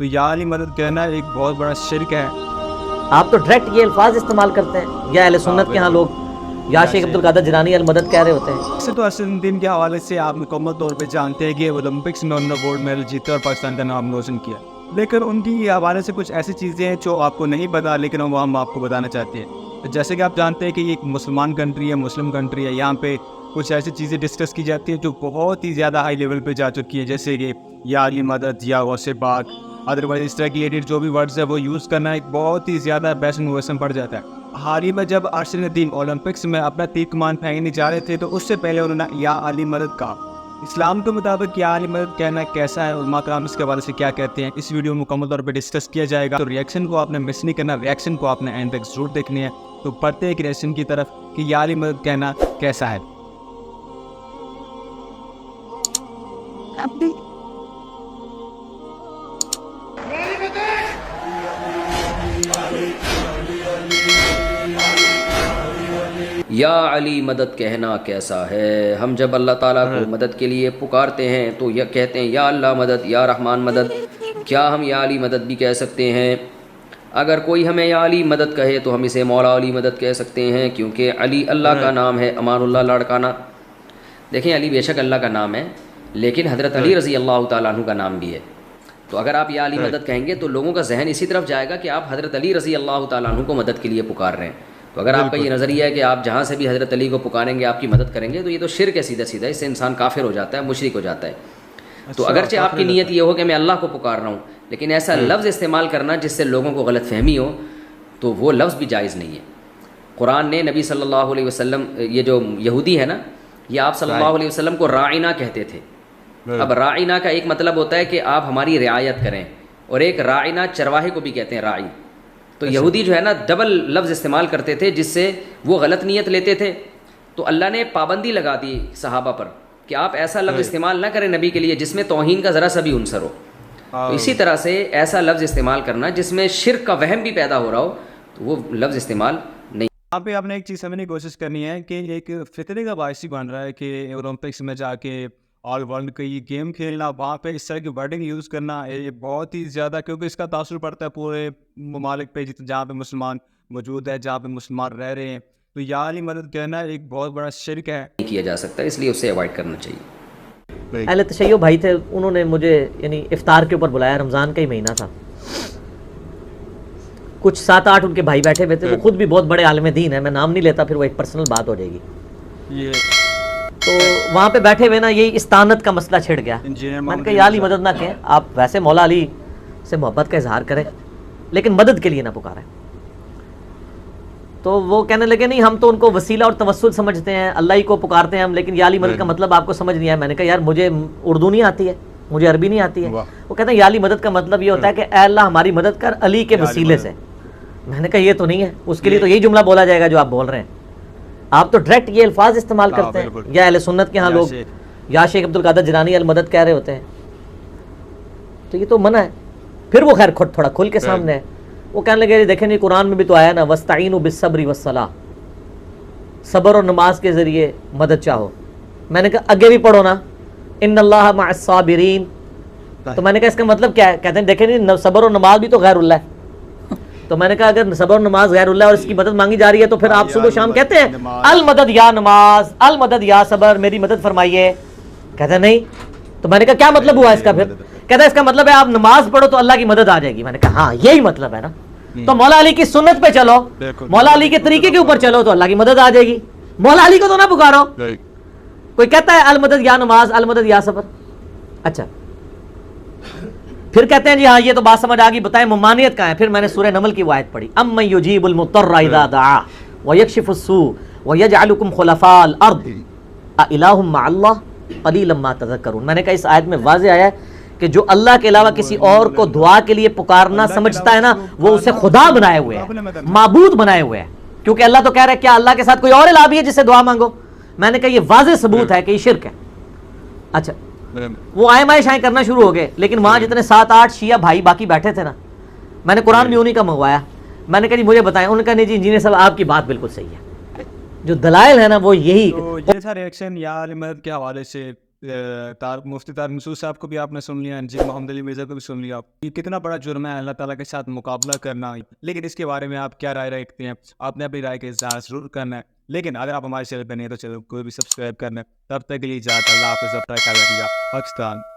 تو یا علی مدد کہنا ایک بہت بڑا شرک ہے۔ آپ تو ڈائریکٹ یہ الفاظ استعمال کرتے ہیں، یا اہل سنت کے ہاں لوگ یا شیخ عبد القادر جیلانی المدد کہہ رہے ہوتے ہیں۔ ویسے تو اسد الدین کے حوالے سے آپ مکمل طور پہ جانتے ہیں کہ اولمپکس میں انہوں نے گولڈ میڈل جیتا اور پاکستان کا نام روشن کیا، لیکن ان کی حوالے سے کچھ ایسی چیزیں ہیں جو آپ کو نہیں پتا، لیکن وہ ہم آپ کو بتانا چاہتے ہیں۔ جیسے کہ آپ جانتے ہیں کہ یہ ایک مسلمان کنٹری ہے، مسلم کنٹری ہے، یہاں پہ کچھ ایسی چیزیں ڈسکس کی جاتی ہیں جو بہت ہی زیادہ ہائی لیول پہ جا چکی ہیں، جیسے کہ یا علی مدد یا غوث پاک، ادروائز اس طرح کی ایڈٹ جو بھی ورڈز ہے وہ یوز کرنا ایک بہت ہی زیادہ بحث وسم پڑ جاتا ہے۔ حال ہی میں جب ارشد الدین اولمپکس میں اپنا تیر کمان پھینکنے جا رہے تھے تو اس سے پہلے انہوں نے یا علی مدد کہا۔ اسلام کے مطابق یا علی مدد کہنا کیسا ہے، علماء کرام اس کے حوالے سے کیا کہتے ہیں، اس ویڈیو میں مکمل طور پہ ڈسکس کیا جائے گا، تو ریئیکشن کو آپ نے مس نہیں کرنا، ریئیکشن کو آپ نے اینڈ تک ضرور دیکھنی ہے۔ تو پڑھتے ایک ریئیکشن کی طرف کہ یا علی مدد کہنا کیسا ہے۔ یا علی مدد کہنا کیسا ہے؟ ہم جب اللہ تعالیٰ کو مدد کے لیے پکارتے ہیں تو یہ کہتے ہیں یا اللہ مدد، یا رحمان مدد۔ کیا ہم یا علی مدد بھی کہہ سکتے ہیں؟ اگر کوئی ہمیں یا علی مدد کہے تو ہم اسے مولا علی مدد کہہ سکتے ہیں، کیونکہ علی اللہ کا نام ہے، امان اللہ لاڑکانہ۔ دیکھیں علی بے شک اللہ کا نام ہے، لیکن حضرت علی رضی اللہ تعالیٰ عنہ کا نام بھی ہے۔ تو اگر آپ یا علی مدد کہیں گے تو لوگوں کا ذہن اسی طرف جائے گا کہ آپ حضرت علی رضی اللہ تعالیٰ عنہ کو مدد کے لیے پکار رہے ہیں۔ تو اگر آپ کا یہ نظریہ ہے کہ آپ جہاں سے بھی حضرت علی کو پکاریں گے آپ کی مدد کریں گے، تو یہ تو شرک ہے سیدھا سیدھا، اس سے انسان کافر ہو جاتا ہے، مشرک ہو جاتا ہے۔ تو اگرچہ آپ کی نیت یہ ہو کہ میں اللہ کو پکار رہا ہوں، لیکن ایسا لفظ استعمال کرنا جس سے لوگوں کو غلط فہمی ہو، تو وہ لفظ بھی جائز نہیں ہے۔ قرآن نے نبی صلی اللہ علیہ وسلم، یہ جو یہودی ہے نا، یہ آپ صلی اللہ علیہ وسلم کو راعینا کہتے تھے۔ اب راعینا کا ایک مطلب ہوتا ہے کہ آپ ہماری رعایت کریں، اور ایک راعینا چرواہے کو بھی کہتے ہیں، راعی۔ تو یہودی جو ہے نا ڈبل لفظ استعمال کرتے تھے، جس سے وہ غلط نیت لیتے تھے۔ تو اللہ نے پابندی لگا دی صحابہ پر کہ آپ ایسا لفظ استعمال نہ کریں نبی کے لیے جس میں توہین کا ذرا سا بھی عنصر ہو۔ تو اسی طرح سے ایسا لفظ استعمال کرنا جس میں شرک کا وہم بھی پیدا ہو رہا ہو، تو وہ لفظ استعمال نہیں۔ یہاں پہ آپ نے ایک چیز سمجھنے کی کوشش کرنی ہے کہ ایک فطرے کا باعث ہی بن رہا ہے کہ اولمپکس میں جا کے آل ورلڈ کا یہ گیم کھیلنا، وہاں پہ اس طرح کی ورڈنگ یوز کرنا، یہ بہت ہی زیادہ، کیونکہ اس کا تاثر پڑتا ہے پورے ممالک پہ جہاں پہ مسلمان موجود ہے، جہاں پہ مسلمان رہ رہے ہیں۔ تو یا علی مدد کہنا ایک بہت بڑا شرک ہے، نہیں کیا جا سکتا، اس لیے اسے اوائڈ کرنا چاہیے۔ اہل تشیع بھائی تھے، انہوں نے مجھے یعنی افطار کے اوپر بلایا، رمضان کا ہی مہینہ تھا، کچھ 7-8 ان کے بھائی بیٹھے ہوئے تھے، وہ خود بھی بہت بڑے عالم دین ہیں، میں نام نہیں لیتا پھر وہ ایک پرسنل بات ہو جائے گی۔ تو وہاں پہ بیٹھے ہوئے نا یہی استانت کا مسئلہ چھڑ گیا۔ میں نے کہا یا علی مدد نہ کہیں، آپ ویسے مولا علی سے محبت کا اظہار کریں لیکن مدد کے لیے نہ پکاریں۔ تو وہ کہنے لگے نہیں، ہم تو ان کو وسیلہ اور توسل سمجھتے ہیں، اللہ ہی کو پکارتے ہیں ہم، لیکن یا علی مدد کا مطلب آپ کو سمجھ نہیں آیا۔ میں نے کہا یار مجھے اردو نہیں آتی ہے، مجھے عربی نہیں آتی ہے۔ وہ کہتے ہیں یا علی مدد کا مطلب یہ ہوتا ہے کہ اے اللہ ہماری مدد کر علی کے وسیلے سے۔ میں نے کہا یہ تو نہیں ہے، اس کے لیے تو یہی جملہ بولا جائے گا جو آپ بول رہے ہیں۔ آپ تو ڈائریکٹ یہ الفاظ استعمال کرتے ہیں، یا اہل سنت کے ہاں لوگ یا شیخ عبد القادر جیلانی المدد کہہ رہے ہوتے ہیں، تو یہ تو منع ہے۔ پھر وہ خیر تھوڑا کھل کے سامنے ہے، وہ کہنے لگے دیکھیں نہیں قرآن میں بھی تو آیا نا وَاسْتَعِينُوا بِالصَّبْرِ وَالصَّلَاةِ، صبر اور نماز کے ذریعے مدد چاہو۔ میں نے کہا آگے بھی پڑھو نا ان اللہ مع الصابرین، تو میں نے کہا اس کا مطلب کیا ہے؟ کہتے ہیں دیکھیں نہیں صبر اور نماز بھی تو غیر اللہ ہے۔ تو میں نے کہا اگر صبر اور نماز غیر اللہ اور اس کی مدد مانگی جا رہی ہے تو پھر آپ صبح و شام کہتے ہیں المدد یا نماز، المدد یا صبر، میری مدد فرمائیے۔ کہتے ہیں نہیں۔ تو میں نے کہا کیا مطلب ہوا اس کا؟ پھر کہتا ہے اس کا مطلب ہے آپ نماز پڑھو تو اللہ کی مدد آ جائے گی۔ میں نے کہا ہاں یہی مطلب ہے نا، تو مولا علی کی سنت پہ چلو، مولا علی کے طریقے کے اوپر چلو تو اللہ کی مدد آ جائے گی، مولا علی کو تو نہ پکارو۔ کوئی کہتا ہے المدد یا نماز، المدد یا صبر، اچھا پھر کہتے ہیں جی ہاں یہ تو بات سمجھ آ گئی، بتائیں ممانعت کہاں ہے؟ پھر میں نے سورہ نمل کی وہ آیت پڑھی، امن یجیب المضطر اذا دعا ویکشف السوء ویجعلکم خلفاء الارض االہ مع اللہ قلیلا ما تذکرون۔ میں نے کہا اس آیت میں واضح آیا ہے کہ جو اللہ کے علاوہ کسی اور کو دعا کے لیے پکارنا سمجھتا ہے نا، وہ اسے خدا بنائے ہوئے ہے، معبود بنائے ہوئے ہے، کیونکہ اللہ تو کہہ رہا ہے کیا اللہ کے ساتھ کوئی اور الہ بھی ہے جس سے دعا مانگو؟ میں نے کہا یہ واضح ثبوت ہے کہ یہ شرک ہے۔ اچھا وہ آئے مائے شائیں کرنا شروع ہو گئے، لیکن وہاں جتنے 7-8 شیعہ بھائی باقی بیٹھے تھے نا، میں نے قرآن بھی انہی کا منگوایا۔ میں نے کہا جی مجھے بتائیں، انہوں نے کہا نہیں جی انجینئر صاحب آپ کی بات بالکل صحیح ہے، جو دلائل ہے نا وہ یہی۔ تو یہ تھا ریئیکشن یا علی مدد کے حوالے سے مفتی طارق مسعود صاحب کو بھی آپ نے سن لیا، جی محمد علی مرزا کو بھی سن لیا. یہ کتنا بڑا جرم ہے اللہ تعالیٰ کے ساتھ مقابلہ کرنا. لیکن اس کے بارے میں آپ کیا رائے رکھتے ہیں؟ آپ نے اپنی رائے کا اظہار ضرور کرنا ہے. لیکن اگر آپ ہمارے چینل پہ نہیں تو چینل کو بھی سبسکرائب کرنا ہے. تب تک کے لیے اجازت، اللہ حافظ، اپنا خیال رکھیے گا. پاکستان.